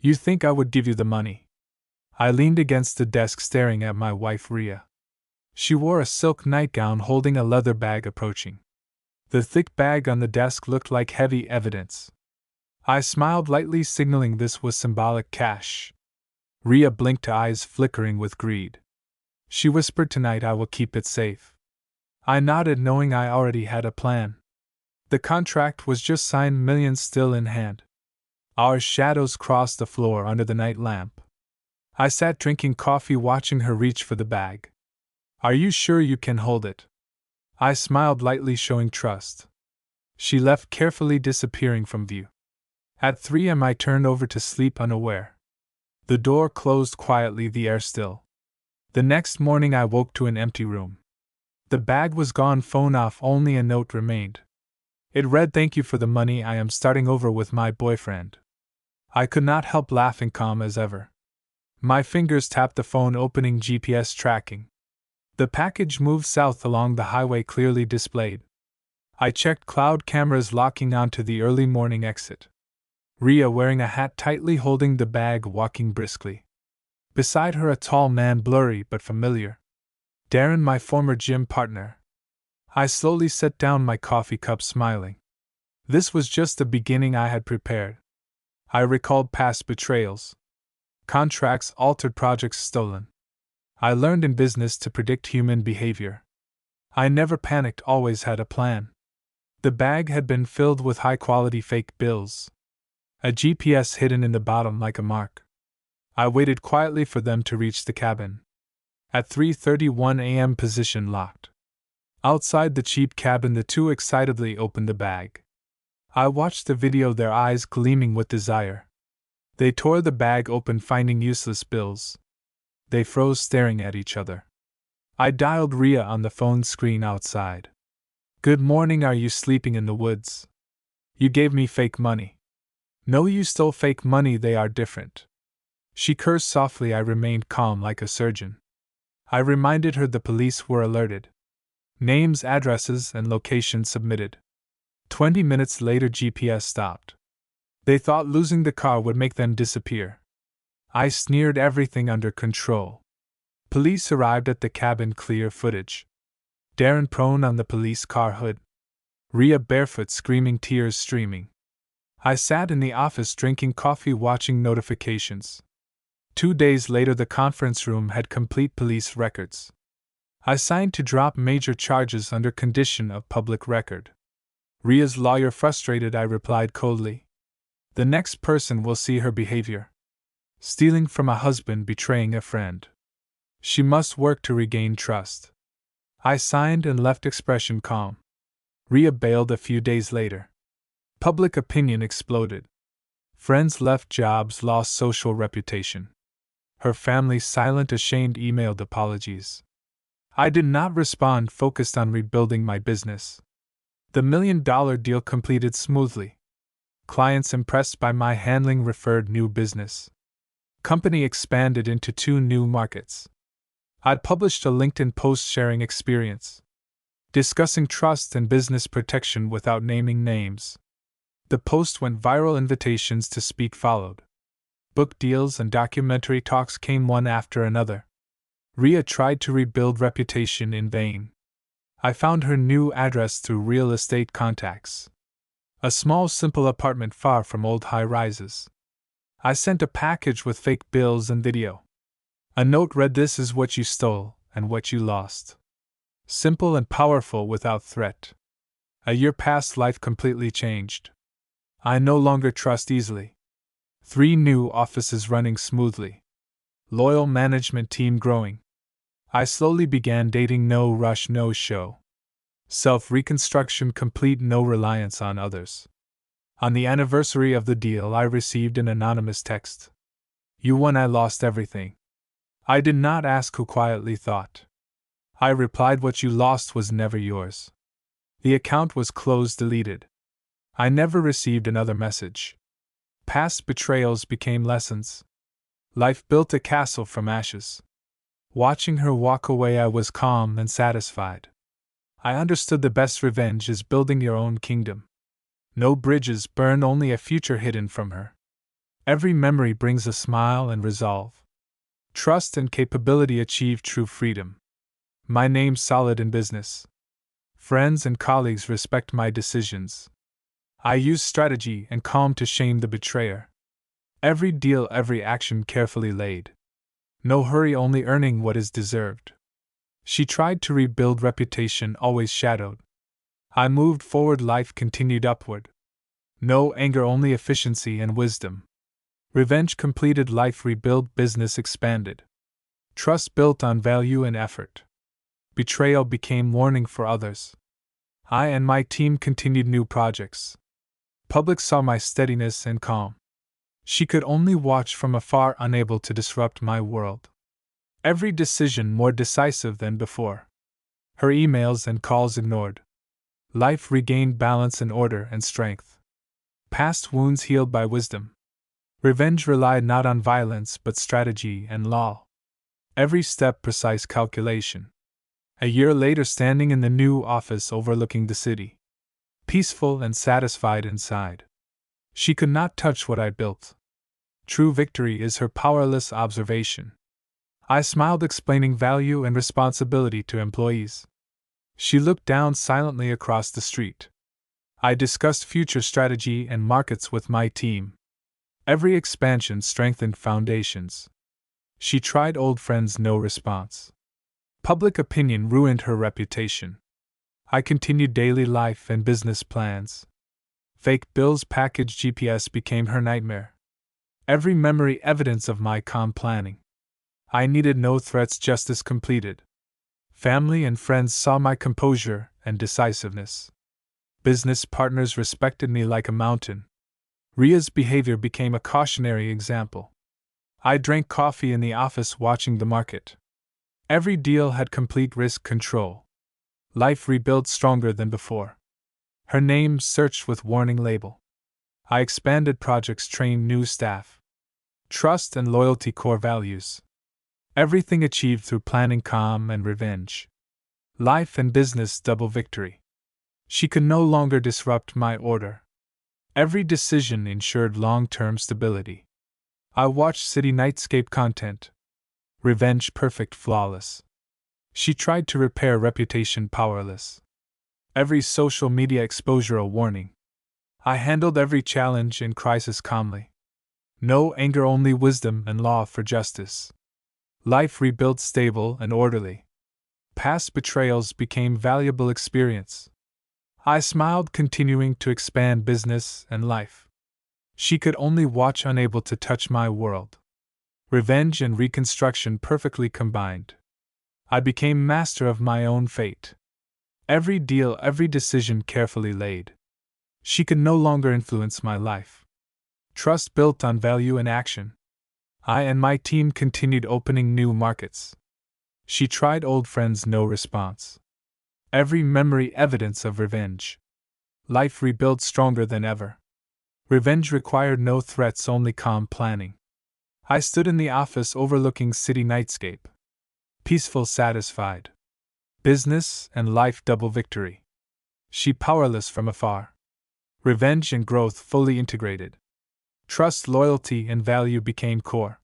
You think I would give you the money? I leaned against the desk staring at my wife Ria. She wore a silk nightgown holding a leather bag approaching. The thick bag on the desk looked like heavy evidence. I smiled lightly, signaling this was symbolic cash. Ria blinked, eyes flickering with greed. She whispered, "Tonight I will keep it safe." I nodded, knowing I already had a plan. The contract was just signed, millions still in hand. Our shadows crossed the floor under the night lamp. I sat drinking coffee, watching her reach for the bag. "Are you sure you can hold it?" I smiled lightly, showing trust. She left carefully, disappearing from view. At 3 a.m. I turned over to sleep, unaware. The door closed quietly, the air still. The next morning I woke to an empty room. The bag was gone, phone off, only a note remained. It read, "Thank you for the money, I am starting over with my boyfriend." I could not help laughing, calm as ever. My fingers tapped the phone, opening GPS tracking. The package moved south along the highway, clearly displayed. I checked cloud cameras, locking onto the early morning exit. Ria, wearing a hat, tightly holding the bag, walking briskly. Beside her, a tall man, blurry but familiar. Darren, my former gym partner. I slowly set down my coffee cup, smiling. This was just the beginning I had prepared. I recalled past betrayals. Contracts altered, projects stolen. I learned in business to predict human behavior. I never panicked, always had a plan. The bag had been filled with high-quality fake bills. A GPS hidden in the bottom like a mark. I waited quietly for them to reach the cabin. At 3:31 a.m., position locked. Outside the cheap cabin, the two excitedly opened the bag. I watched the video, their eyes gleaming with desire. They tore the bag open, finding useless bills. They froze, staring at each other. I dialed Ria on the phone screen outside. "Good morning, are you sleeping in the woods? You gave me fake money." "No, you stole fake money, they are different." She cursed softly. I remained calm like a surgeon. I reminded her the police were alerted. Names, addresses, and locations submitted. 20 minutes later, GPS stopped. They thought losing the car would make them disappear. I sneered, "Everything under control." Police arrived at the cabin, clear footage. Darren prone on the police car hood. Ria barefoot, screaming, tears streaming. I sat in the office drinking coffee, watching notifications. 2 days later, the conference room had complete police records. I signed to drop major charges under condition of public record. Ria's lawyer frustrated, I replied coldly. "The next person will see her behavior. Stealing from a husband, betraying a friend. She must work to regain trust." I signed and left, expression calm. Ria bailed a few days later. Public opinion exploded. Friends left jobs, lost social reputation. Her family, silent, ashamed, emailed apologies. I did not respond, focused on rebuilding my business. The $1 million deal completed smoothly. Clients impressed by my handling referred new business. Company expanded into 2 new markets. I'd published a LinkedIn post sharing experience, discussing trust and business protection without naming names. The post went viral, invitations to speak followed. Book deals and documentary talks came one after another. Ria tried to rebuild reputation in vain. I found her new address through real estate contacts. A small, simple apartment far from old high-rises. I sent a package with fake bills and video. A note read, "This is what you stole and what you lost." Simple and powerful, without threat. A year passed, life completely changed. I no longer trust easily. 3 new offices running smoothly. Loyal management team growing. I slowly began dating, no rush, no show. Self-reconstruction complete, no reliance on others. On the anniversary of the deal, I received an anonymous text. "You won, I lost everything." I did not ask who, quietly thought. I replied, "What you lost was never yours." The account was closed, deleted. I never received another message. Past betrayals became lessons. Life built a castle from ashes. Watching her walk away, I was calm and satisfied. I understood the best revenge is building your own kingdom. No bridges burned, only a future hidden from her. Every memory brings a smile and resolve. Trust and capability achieve true freedom. My name's solid in business. Friends and colleagues respect my decisions. I use strategy and calm to shame the betrayer. Every deal, every action carefully laid. No hurry, only earning what is deserved. She tried to rebuild reputation, always shadowed. I moved forward, life continued upward. No anger, only efficiency and wisdom. Revenge completed, life rebuilt, business expanded. Trust built on value and effort. Betrayal became warning for others. I and my team continued new projects. Public saw my steadiness and calm. She could only watch from afar, unable to disrupt my world. Every decision more decisive than before. Her emails and calls ignored. Life regained balance and order and strength. Past wounds healed by wisdom. Revenge relied not on violence but strategy and law. Every step precise calculation. A year later, standing in the new office overlooking the city. Peaceful and satisfied inside. She could not touch what I built. True victory is her powerless observation. I smiled, explaining value and responsibility to employees. She looked down silently across the street. I discussed future strategy and markets with my team. Every expansion strengthened foundations. She tried old friends, no response. Public opinion ruined her reputation. I continued daily life and business plans. Fake bills, package GPS became her nightmare. Every memory evidence of my calm planning. I needed no threats, justice completed. Family and friends saw my composure and decisiveness. Business partners respected me like a mountain. Ria's behavior became a cautionary example. I drank coffee in the office watching the market. Every deal had complete risk control. Life rebuilt stronger than before. Her name searched with warning label. I expanded projects, trained new staff. Trust and loyalty, core values. Everything achieved through planning, calm, and revenge. Life and business double victory. She could no longer disrupt my order. Every decision ensured long-term stability. I watched city nightscape content. Revenge perfect, flawless. She tried to repair reputation, powerless. Every social media exposure a warning. I handled every challenge and crisis calmly. No anger, only wisdom and law for justice. Life rebuilt stable and orderly. Past betrayals became valuable experience. I smiled, continuing to expand business and life. She could only watch, unable to touch my world. Revenge and reconstruction perfectly combined. I became master of my own fate. Every deal, every decision carefully laid. She could no longer influence my life. Trust built on value and action. I and my team continued opening new markets. She tried old friends, no response. Every memory evidence of revenge. Life rebuilt stronger than ever. Revenge required no threats, only calm planning. I stood in the office overlooking city nightscape. Peaceful, satisfied. Business and life double victory. She powerless from afar. Revenge and growth fully integrated. Trust, loyalty, and value became core.